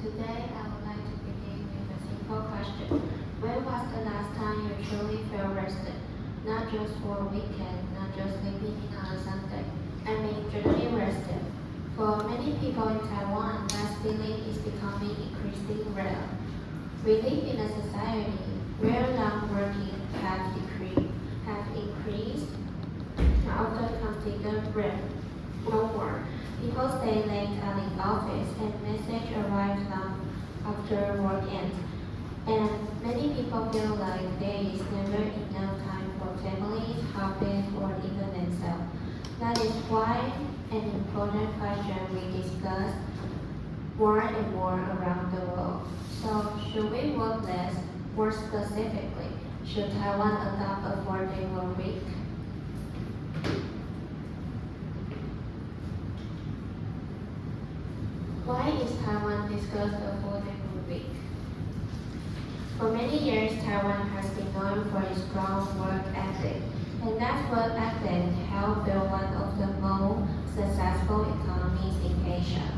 Today, I would like to begin with a simple question. When was the last time you truly felt rested? Not just for a weekend, not just sleeping in on a Sunday. I mean, truly rested. For many people in Taiwan, that feeling is becoming increasingly rare. We live in a society where long working have increased, often considered rare. No more. People stay late at the office and message arrives long after work ends. And many people feel like there is never enough time for families, hobbies, or even themselves. That is why an important question we discuss more and more around the world. So, should we work less? More specifically, should Taiwan adopt a 4-day work week? Why is Taiwan discussed a 4-day work week? For many years, Taiwan has been known for its strong work ethic, and that work ethic helped build one of the most successful economies in Asia.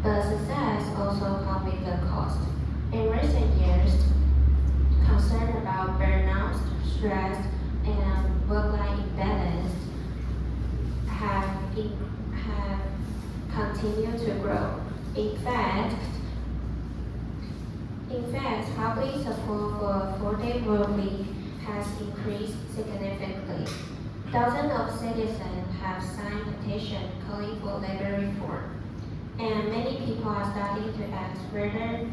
But success also comes with a cost. In recent years, concern about burnout, stress, and work-life imbalance have continued to grow. In fact, public support for a 4-day work week has increased significantly. Thousands of citizens have signed petitions calling for labor reform, and many people are starting to ask whether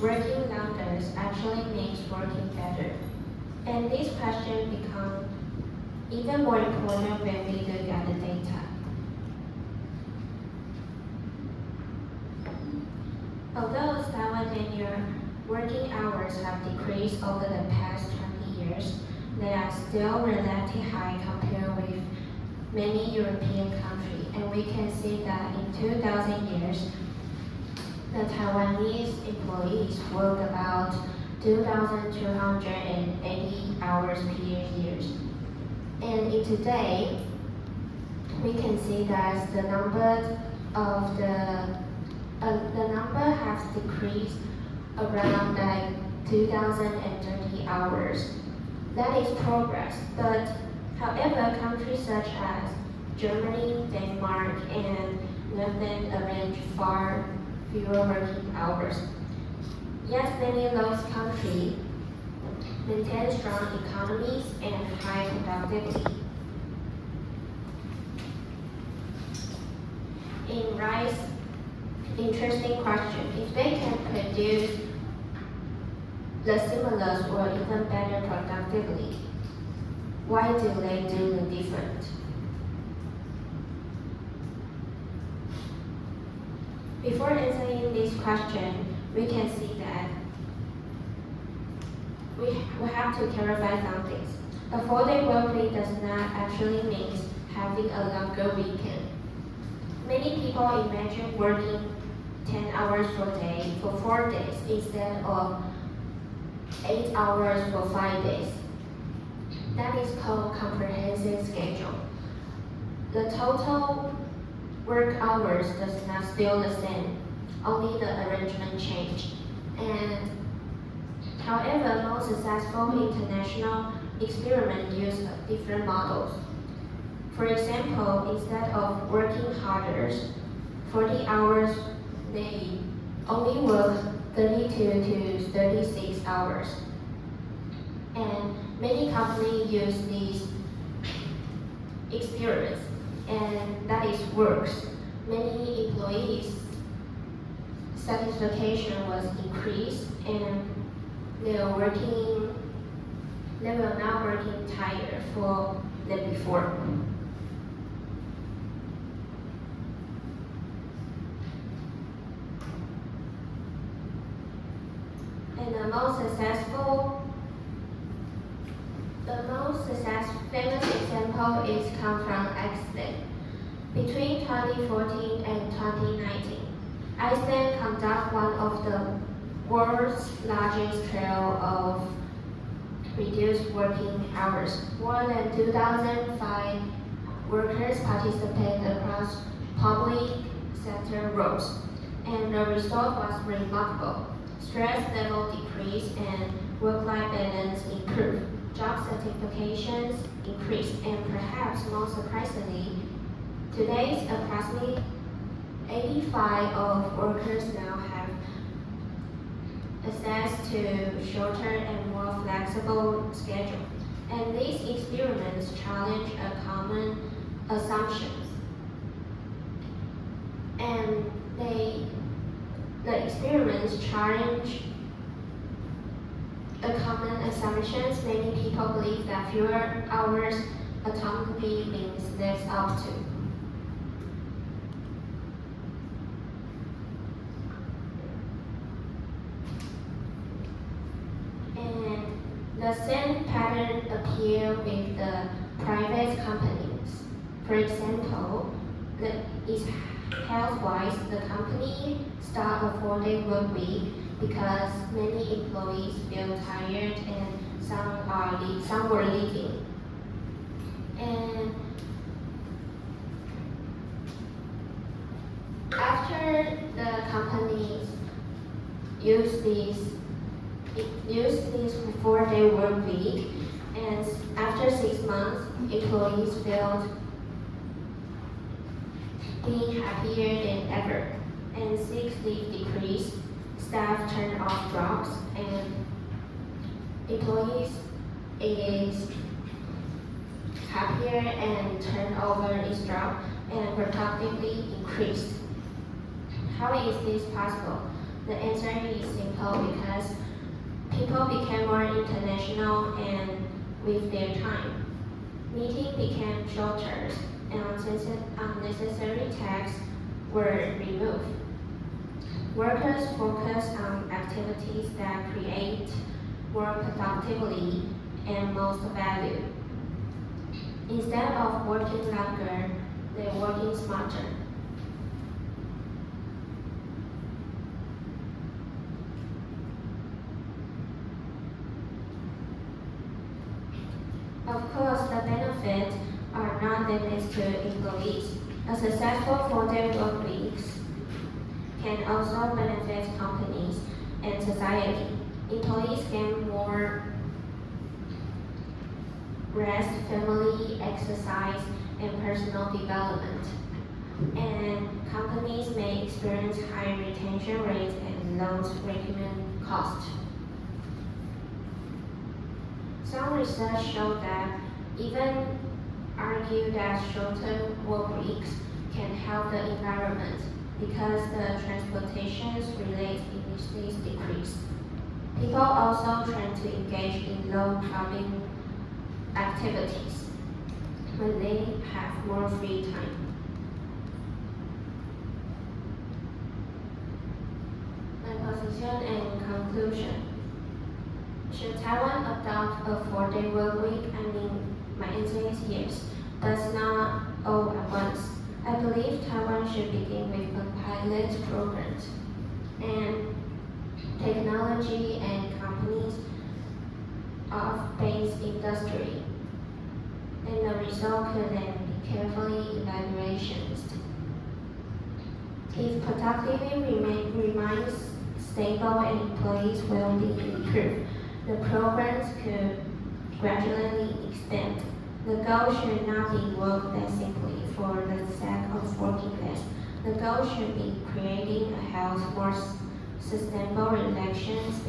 working longer actually makes working better. And this question becomes even more important when we look at the data. Although Taiwan annual working hours have decreased over the past 20 years, they are still relatively high compared with many European countries, and we can see that in 2000 years, the Taiwanese employees work about 2,280 hours per year. And in today, we can see that the number has decreased around like 2,030 hours. That is progress, but however, countries such as Germany, Denmark, and Netherlands arrange far fewer working hours. Yet many of those countries maintain strong economies and high productivity. In rise, interesting question. If they can produce the stimulus or even better productively, why do they do the different? Before answering this question, we can see that we have to clarify some things. A 4-day work week does not actually mean having a longer weekend. Many people imagine working 10 hours per day for 4 days instead of 8 hours for 5 days. That is called comprehensive schedule. The total work hours does not still the same, only the arrangement changed. And however, most successful international experiments use different models. For example, instead of working harder, 40 hours, they only work 32 to 36 hours. And many companies use these experiments, and that is works. Many employees' satisfaction was increased, and they were not working tired than before. And the most famous example is come from Iceland. Between 2014 and 2019, Iceland conducted one of the world's largest trial of reduced working hours. More than 2,005 workers participated across public sector roles. and the result was remarkable. Stress level decreased and work-life balance improved. Job certifications increased, and perhaps most surprisingly, today's approximately 85% of workers now have access to shorter and more flexible schedule. And these experiments challenge a common assumptions. And the experiments challenge a common assumptions. Many people believe that fewer hours automatically means less output. And the same pattern appear with the private companies. For example, is health-wise, the company start a 4-day work week because many employees feel tired and some were leaving. And after the companies use this 4-day work week, and after 6 months, employees felt being happier than ever, and sick leave decreased, staff turnover drops, and employees is happier and turnover is dropped and productivity increased. How is this possible? The answer is simple because people became more international and with their time. Meetings became shorter and unnecessary tasks were removed. Workers focus on activities that create more productivity and most value. Instead of working longer, they're working smarter. Of course, the benefits are not limited to employees. A successful 4-day work weeks can also benefit companies and society. Employees gain more rest, family, exercise, and personal development. And companies may experience high retention rates and low recruitment costs. Some research show that even argue that shorter work weeks can help the environment because the transportation's related emissions decrease. People also tend to engage in low carbon activities when they have more free time. My position and conclusion. Should Taiwan adopt a 4-day work week? My answer is yes, but not all at once. I believe Taiwan should begin with a pilot program, and technology and companies of base industry, and the result could then be carefully evaluated. If productivity remains stable and employees' well-being improved, the programs could gradually expand. The goal should not be work less simply for the sake of working less. The goal should be creating a healthy, more sustainable relations